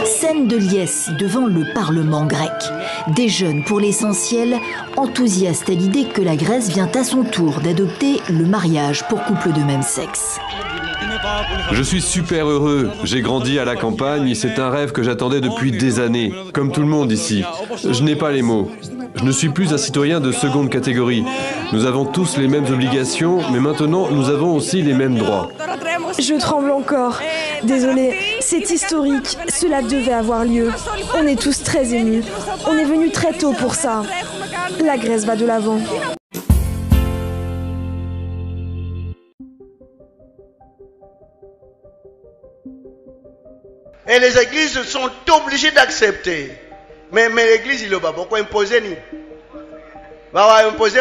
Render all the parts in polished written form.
Scène de liesse devant le Parlement grec. Des jeunes, pour l'essentiel, enthousiastes à l'idée que la Grèce vient à son tour d'adopter le mariage pour couples de même sexe. Je suis super heureux. J'ai grandi à la campagne et c'est un rêve que j'attendais depuis des années, comme tout le monde ici. Je n'ai pas les mots. Je ne suis plus un citoyen de seconde catégorie. Nous avons tous les mêmes obligations, mais maintenant nous avons aussi les mêmes droits. Je tremble encore. Désolée, c'est historique. Cela devait avoir lieu. On est tous très émus. On est venus très tôt pour ça. La Grèce va de l'avant. Et les églises sont obligées d'accepter. Mais l'église, il ne va pas imposer. Va imposer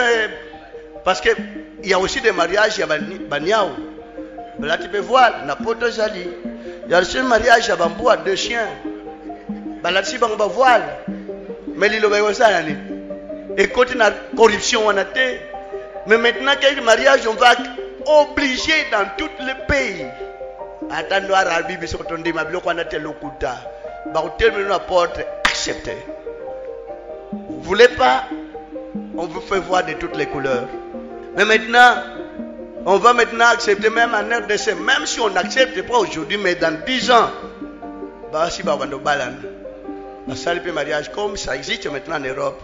parce qu'il y a aussi des mariages, il y a Baniao. Là, tu peux voir, n'importe Zali. Il y a aussi un mariage, il y a Bambou à 2 chiens. Là, tu peux voir. Mais il va ça. Et quand il y a corruption, on a été. Mais maintenant, quelques mariages, on va obliger dans tous les pays. Attends, la Bible, c'est qu'on dit, ma bloc, on a tel locuta. Bah, on termine la porte, acceptez. Vous voulez pas? On vous fait voir de toutes les couleurs. Mais maintenant, on va maintenant accepter même en RDC. Même si on n'accepte pas aujourd'hui, mais dans 10 ans, bah, si bah, on va balan. Ça, le mariage, comme ça existe maintenant en Europe.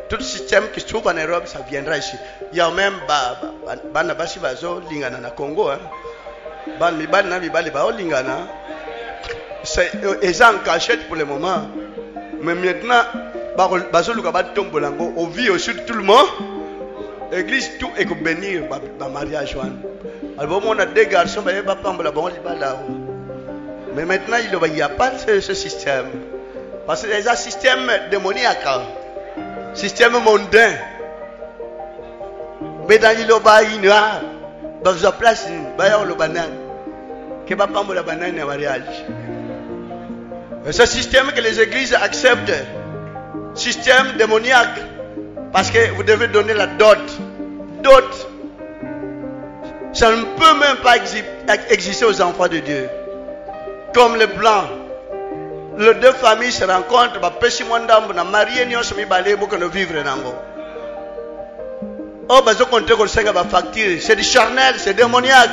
Tout le système qui se trouve en Europe, ça viendra ici. Il y a même, Banabasi Bazo, Lingana, na Congo, hein. C'est en cachette pour le moment. Mais maintenant, on vit aussi tout le monde. L'église, tout est pour bénir le mariage. Alors, on a 2 garçons, mais maintenant, il n'y a pas ce système. Parce que c'est un système démoniaque, système mondain. Mais dans il y a dans la place, il y a le banane. Qui va pas la banane en mariage. C'est un système que les églises acceptent. Système démoniaque. Parce que vous devez donner la dot. Dot. Ça ne peut même pas exister aux enfants de Dieu. Comme les blancs. Les 2 familles se rencontrent. Oh, c'est du charnel, c'est démoniaque.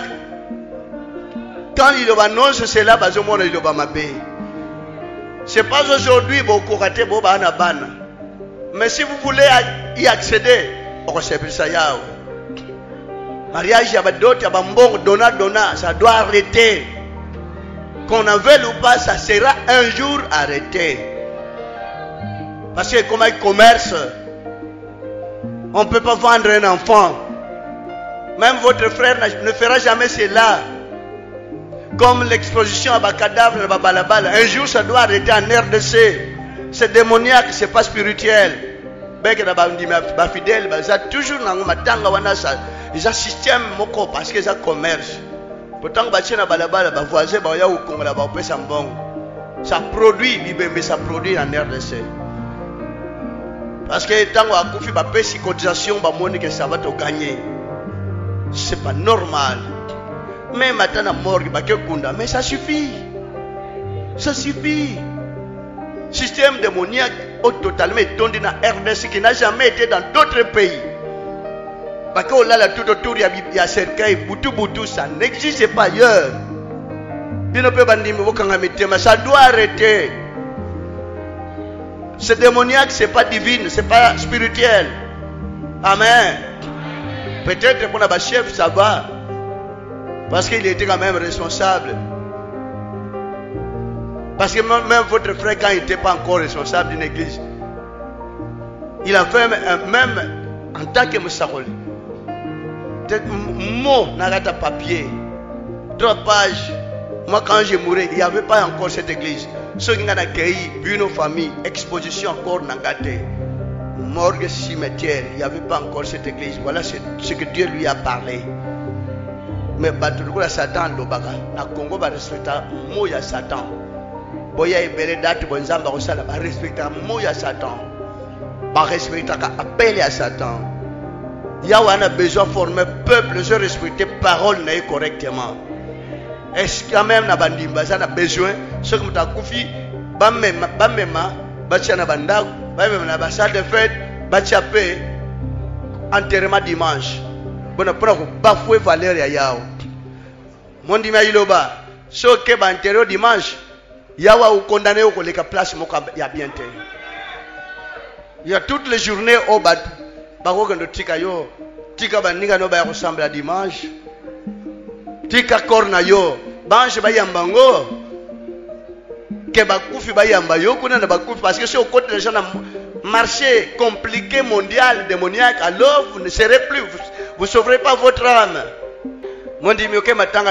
Quand il annonce cela, il va m'appeler. C'est pas aujourd'hui, mais si vous voulez y accéder, mariage, il y a d'autres, il y a bon, donna, ça doit arrêter. Qu'on en veuille ou pas, ça sera un jour arrêté. Parce que comme un commerce, on ne peut pas vendre un enfant. Même votre frère ne fera jamais cela. Comme l'exposition à cadavre, un jour ça doit arrêter en RDC. C'est démoniaque, c'est pas spirituel. Toujours ils ont un système parce qu'ils ont commerce. Pourtant, ça produit, mais ça produit en RDC. Parce que tant qu'on a fait des cotisations, ça va te gagner. C'est pas normal. Mais maintenant, mais ça suffit. Ça suffit. Système démoniaque totalement étendu dans RDC qui n'a jamais été dans d'autres pays. Parce que là, tout autour, il y a cercueil, boutou, ça n'existe pas ailleurs. Il ne peut pas dire, mais ça doit arrêter. Ce démoniaque, ce n'est pas divin, ce n'est pas spirituel. Amen. Peut-être pour notre chef, ça va. Parce qu'il était quand même responsable. Parce que même votre frère, quand il n'était pas encore responsable d'une église, il a fait même en tant que Moussakoli. Peut-être mot, n'arrête papier. 3 pages. Moi, quand j'ai mouru, il n'y avait pas encore cette église. Ceux qui ont accueilli, vu nos familles, exposition encore n'a gâté. Morgue, cimetière, il n'y avait pas encore cette église. Voilà ce que Dieu lui a parlé. Mais Batouloula Satan, l'Obaga, na Congo va respecter Moya Satan. Boya et Beredat, Bonzamba, Rosala, va respecter Moya Satan. Va respecter appel à Satan. Il y a besoin de former peuple, je respecter parole correctement. Est-ce quand même na bandimba ça a besoin ce que m'ta koufi bamema batia na bandako bamema na basale de fête batia pe enterrement dimanche bona pona ko bafouer valeur ya yao mondi ma iloba so ke ba enterrement dimanche yawa ou condamné au koleka place moko ya bien te il y a toutes les journées au bad bako kendo tika yo tika baninga no ba ressemble à dimanche tika korna yo banche ba yambango que bakufi bayamba yo kuna na bakufi parce que c'est au côté des gens dans marché compliqué mondial démoniaque alors vous ne serez plus vous sauverez pas votre âme mon dit mieux que matanga